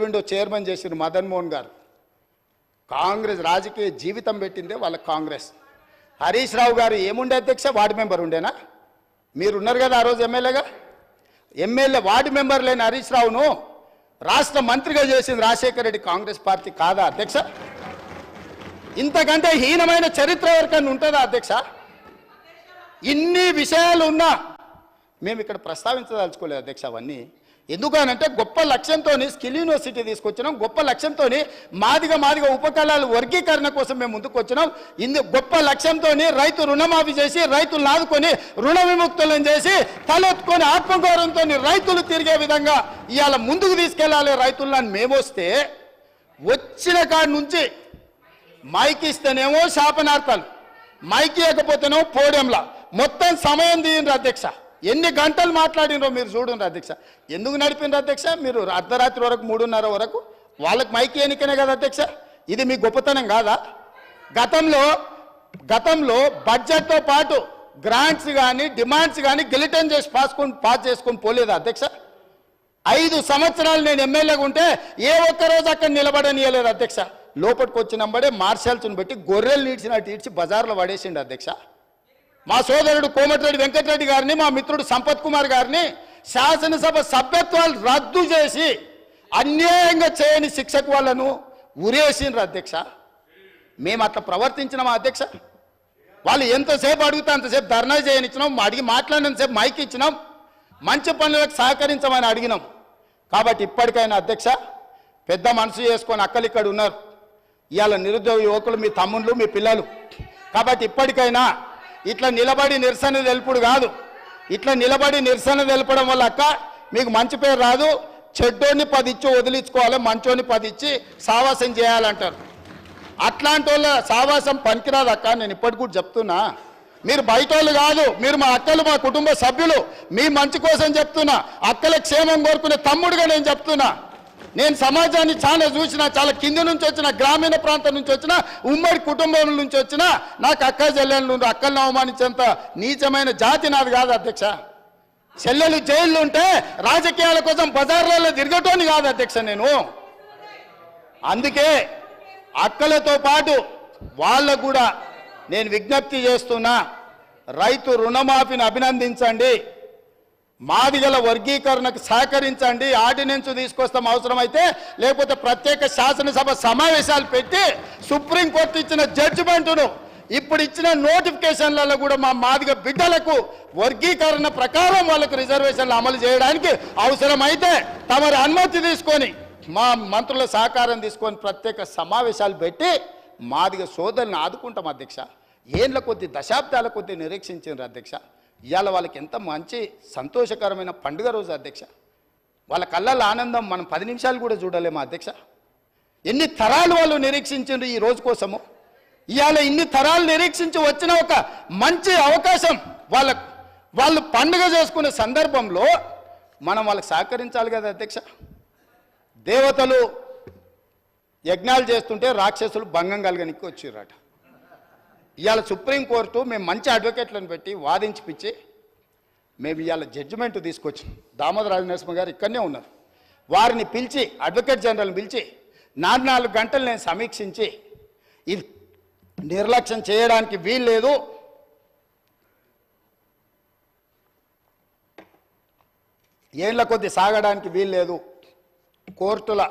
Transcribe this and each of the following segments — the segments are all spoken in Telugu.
విండో చైర్మన్ చేసిన మదన్ మోహన్ గారు కాంగ్రెస్ రాజకీయ జీవితం పెట్టిందే వాళ్ళ కాంగ్రెస్. హరీష్ రావు గారు ఏముండే అధ్యక్ష, వార్డు మెంబర్ ఉండేనా? మీరున్నారు కదా ఆ రోజు ఎమ్మెల్యేగా. ఎమ్మెల్యే వార్డు మెంబర్ లేని హరీష్ రావును రాష్ట్ర మంత్రిగా చేసింది రాజశేఖర రెడ్డి కాంగ్రెస్ పార్టీ కాదా అధ్యక్ష? ఇంతకంటే హీనమైన చరిత్ర ఎవరికన్నా ఉంటుందా అధ్యక్ష? ఇన్ని విషయాలు ఉన్నా మేము ఇక్కడ ప్రస్తావించదలుచుకోలేదు అధ్యక్ష. అవన్నీ ఎందుకనంటే గొప్ప లక్ష్యంతో స్కిల్ యూనివర్సిటీ తీసుకొచ్చినాం, గొప్ప లక్ష్యంతో మాదిగ ఉపకళాల వర్గీకరణ కోసం మేము ముందుకు వచ్చినాం. గొప్ప లక్ష్యంతో రైతు రుణమాఫీ చేసి రైతులను ఆదుకొని రుణ విముక్తులను చేసి తలెత్తుకొని ఆత్మగౌరవంతో రైతులు తిరిగే విధంగా ఇవాళ ముందుకు తీసుకెళ్లాలి రైతులను మేము వస్తే, వచ్చిన కాడి నుంచి మైకి ఇస్తేనేమో శాపనార్థాలు, మైకి ఇవ్వకపోతేనేమో పోడియంలా మొత్తం సమయం తీయండి అధ్యక్ష. ఎన్ని గంటలు మాట్లాడినరో మీరు చూడండి అధ్యక్ష. ఎందుకు నడిపినారు అధ్యక్ష? మీరు అర్ధరాత్రి వరకు 3:30 వరకు వాళ్ళకి మైకి ఎన్నికనే కదా అధ్యక్ష. ఇది మీ గొప్పతనం కాదా? గతంలో బడ్జెట్తో పాటు గ్రాంట్స్ కానీ డిమాండ్స్ కానీ గిలిటన్ చేసి పాస్ చేసుకొని పోలేదా అధ్యక్ష? 5 సంవత్సరాలు నేను ఎమ్మెల్యేగా ఉంటే ఏ ఒక్కరోజు అక్కడ నిలబడనియలేదు అధ్యక్ష. లోపలికి వచ్చినంబడే మార్షల్స్ని పెట్టి గొర్రెలు నీడ్చినట్టు ఈడ్చి బజార్లో పడేసిండు అధ్యక్ష. మా సోదరుడు కోమటిరెడ్డి వెంకటరెడ్డి గారిని, మా మిత్రుడు సంపత్ కుమార్ గారిని శాసనసభ సభ్యత్వాలు రద్దు చేసి అన్యాయంగా చేయని శిక్షకు వాళ్ళను ఉరేసిండ్రు అధ్యక్ష. మేము అట్లా ప్రవర్తించినామా అధ్యక్ష? వాళ్ళు ఎంతసేపు అడిగితే అంతసేపు ధర్నా చేయనిచ్చినాం, అడిగి మాట్లాడినంతసేపు మైక్ ఇచ్చినాం, మంచి పనులకు సహకరించమని అడిగినాం. కాబట్టి ఇప్పటికైనా అధ్యక్ష పెద్ద మనసు చేసుకొని అక్కలు ఇక్కడ ఉన్నారు, ఇవాళ నిరుద్యోగ యువకులు మీ తమ్ముళ్ళు మీ పిల్లలు. కాబట్టి ఇప్పటికైనా ఇట్లా నిలబడి నిరసన తెలుపుడు కాదు, ఇట్లా నిలబడి నిరసన తెలపడం వల్ల అక్క మీకు మంచి పేరు రాదు. చెడ్డోని 10 ఇచ్చి వదిలించుకోవాలి, మంచోని 10 ఇచ్చి సావాసం చేయాలంటారు. అట్లాంటి వాళ్ళ సావాసం పనికిరాదు అక్క. నేను ఇప్పటికి కూడా చెప్తున్నా, మీరు బయట వాళ్ళు కాదు, మీరు మా అక్కలు, మా కుటుంబ సభ్యులు, మీ మంచి కోసం చెప్తున్నా. అక్కల క్షేమం కోరుకునే తమ్ముడుగా నేను చెప్తున్నా. నేను సమాజాన్ని చాలా చూసిన, చాలా కింది నుంచి వచ్చిన, గ్రామీణ ప్రాంతం నుంచి వచ్చిన, ఉమ్మడి కుటుంబం నుంచి వచ్చిన, నాకు అక్క చెల్లెళ్ళు అక్కలను అవమానించేంత నీచమైన జాతి నాది కాదు అధ్యక్ష. చెల్లెలు జైళ్ళు ఉంటే రాజకీయాల కోసం బజార్లలో తిరగటోని కాదు అధ్యక్ష నేను. అందుకే అక్కలతో పాటు వాళ్ళకు కూడా నేను విజ్ఞప్తి చేస్తున్నా, రైతు రుణమాఫీని అభినందించండి, మాదిగల వర్గీకరణకు సహకరించండి, ఆర్డినెన్స్ తీసుకొస్తాం అవసరమైతే, లేకపోతే ప్రత్యేక శాసనసభ సమావేశాలు పెట్టి సుప్రీంకోర్టు ఇచ్చిన జడ్జిమెంటును ఇప్పుడు ఇచ్చిన నోటిఫికేషన్లలో కూడా మా మాదిగ బిడ్డలకు వర్గీకరణ ప్రకారం వాళ్ళకు రిజర్వేషన్లు అమలు చేయడానికి అవసరమైతే తమరి అనుమతి తీసుకొని మా మంత్రుల సహకారం తీసుకొని ప్రత్యేక సమావేశాలు పెట్టి మాదిగ సోదరులను ఆదుకుంటాం అధ్యక్ష. ఏళ్ళ కొద్ది దశాబ్దాల కొద్ది నిరీక్షించారు అధ్యక్ష. ఇవాళ వాళ్ళకి ఎంత మంచి సంతోషకరమైన పండుగ రోజు అధ్యక్ష. వాళ్ళ కళ్ళల్లో ఆనందం మనం 10 నిమిషాలు కూడా చూడలేము అధ్యక్ష. ఎన్ని తరాలు వాళ్ళు నిరీక్షించారు ఈ రోజు కోసము. ఇవాళ ఇన్ని తరాలు నిరీక్షించి వచ్చిన ఒక మంచి అవకాశం వాళ్ళు పండుగ చేసుకునే సందర్భంలో మనం వాళ్ళకి సహకరించాలి కదా అధ్యక్ష. దేవతలు యజ్ఞాలు చేస్తుంటే రాక్షసులు భంగం కలగనికి వచ్చిర్రట. ఇవాళ సుప్రీంకోర్టు మేము మంచి అడ్వకేట్లను పెట్టి వాదించిపిచ్చి మేము ఇవాళ జడ్జిమెంట్ తీసుకొచ్చాం. దామోదర రాజనరసింహ గారు ఇక్కడనే ఉన్నారు, వారిని పిలిచి అడ్వకేట్ జనరల్ని పిలిచి 4 గంటలు నేను సమీక్షించి ఇది నిర్లక్ష్యం చేయడానికి వీలు లేదు, ఏళ్ల కొద్ది సాగడానికి వీలు లేదు, కోర్టుల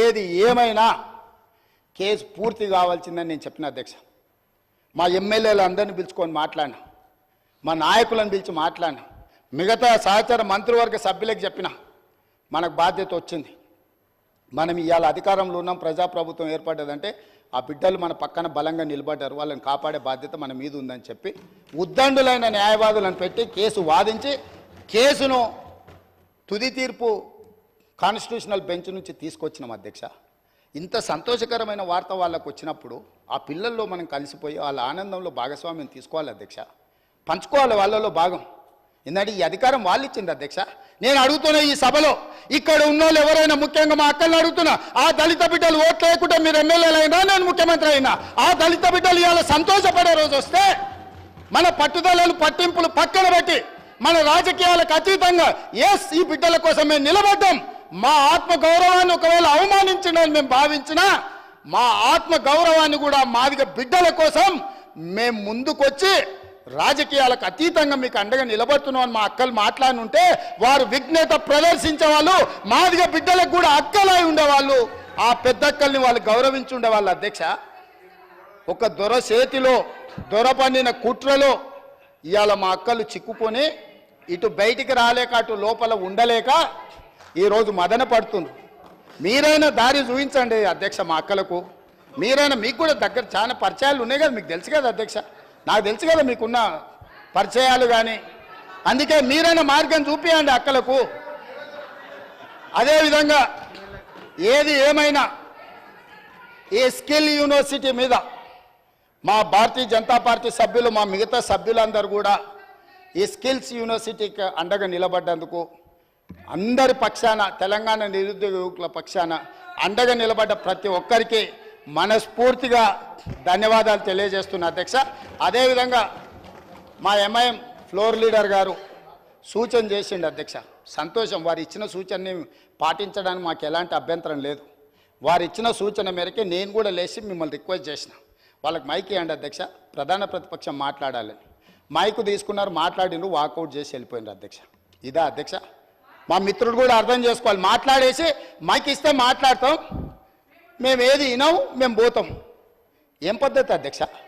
ఏది ఏమైనా కేసు పూర్తి కావాల్సిందని నేను చెప్పిన అధ్యక్ష. మా ఎమ్మెల్యేలు అందరినీ పిలుచుకొని మాట్లాడినా, మా నాయకులను పిలిచి మాట్లాడినా, మిగతా సహచర మంత్రివర్గ సభ్యులకు చెప్పిన మనకు బాధ్యత వచ్చింది. మనం ఇవాళ అధికారంలో ఉన్నాం, ప్రజాప్రభుత్వం ఏర్పడ్డదంటే ఆ బిడ్డలు మన పక్కన బలంగా నిలబడ్డారు, వాళ్ళని కాపాడే బాధ్యత మన మీద ఉందని చెప్పి ఉద్దండులైన న్యాయవాదులను పెట్టి కేసు వాదించి కేసును తుది తీర్పు కాన్స్టిట్యూషనల్ బెంచ్ నుంచి తీసుకొచ్చినాం అధ్యక్ష. ఇంత సంతోషకరమైన వార్త వాళ్ళకు వచ్చినప్పుడు ఆ పిల్లల్లో మనం కలిసిపోయి వాళ్ళ ఆనందంలో భాగస్వామ్యం తీసుకోవాలి అధ్యక్ష, పంచుకోవాలి వాళ్ళలో భాగం. ఎందుకంటే ఈ అధికారం వాళ్ళు ఇచ్చింది అధ్యక్ష. నేను అడుగుతున్నా ఈ సభలో ఇక్కడ ఉన్న వాళ్ళు ఎవరైనా, ముఖ్యంగా మా అక్కల్ని అడుగుతున్నా, ఆ దళిత బిడ్డలు ఓట్లు లేకుండా మీరు ఎమ్మెల్యేలు అయినా నేను ముఖ్యమంత్రి అయినా ఆ దళిత బిడ్డలు ఇవాళ సంతోషపడే రోజు వస్తే మన పట్టుదలలు పట్టింపులు పక్కన పెట్టి మన రాజకీయాలకు అతీతంగా ఈ బిడ్డల కోసం మేము నిలబడ్డాం, మా ఆత్మ గౌరవాన్ని ఒకవేళ అవమానించడని మేము భావించినా మా ఆత్మ గౌరవాన్ని కూడా మాదిగ బిడ్డల కోసం మేము ముందుకొచ్చి రాజకీయాలకు అతీతంగా మీకు అండగా నిలబడుతున్నాం అని మా అక్కలు మాట్లాడుంటే వారు విఘ్నత ప్రదర్శించే వాళ్ళు మాదిగ బిడ్డలకు కూడా అక్కలై ఉండేవాళ్ళు ఆ పెద్దక్కల్ని వాళ్ళు గౌరవించి ఉండేవాళ్ళు అధ్యక్ష. ఒక దొర చేతిలో దొర పండిన కుట్రలో ఇవాళ మా అక్కలు చిక్కుకొని ఇటు బయటికి రాలేక అటు లోపల ఉండలేక ఈరోజు మదన పడుతున్నారు. మీరైనా దారి చూపించండి అధ్యక్ష మా అక్కలకు. మీరైనా మీకు కూడా దగ్గర చాలా పరిచయాలు ఉన్నాయి కదా, మీకు తెలుసు కదా అధ్యక్ష, నాకు తెలుసు కదా మీకున్న పరిచయాలు కానీ. అందుకే మీరైనా మార్గం చూపించండి అక్కలకు. అదేవిధంగా ఏది ఏమైనా ఈ స్కిల్ యూనివర్సిటీ మీద మా భారతీయ జనతా పార్టీ సభ్యులు మా మిగతా సభ్యులందరూ కూడా ఈ స్కిల్స్ యూనివర్సిటీకి అండగా నిలబడ్డందుకు అందరి పక్షాన తెలంగాణ నిరుద్యోగ యువకుల పక్షాన అండగా నిలబడ్డ ప్రతి ఒక్కరికి మనస్ఫూర్తిగా ధన్యవాదాలు తెలియజేస్తున్నా అధ్యక్ష. అదేవిధంగా మా ఎంఐఎం ఫ్లోర్ లీడర్ గారు సూచన చేసిండు అధ్యక్ష, సంతోషం. వారు ఇచ్చిన సూచనని పాటించడానికి మాకు ఎలాంటి అభ్యంతరం లేదు. వారు ఇచ్చిన సూచన మేరకే నేను కూడా లేచి మిమ్మల్ని రిక్వెస్ట్ చేసిన, వాళ్ళకి మైక్ ఇవ్వండి అధ్యక్ష, ప్రధాన ప్రతిపక్షం మాట్లాడాలని. మైకు తీసుకున్నారు, మాట్లాడిండ్రు, వాకౌట్ చేసి వెళ్ళిపోయిండ్రు అధ్యక్ష. ఇదా అధ్యక్ష? మా మిత్రుడు కూడా అర్థం చేసుకోవాలి, మాట్లాడేసి మైక్ ఇస్తే మాట్లాడతాం, మేము ఏది వినాం, మేము పోతాం. ఏం పద్ధతి అధ్యక్ష?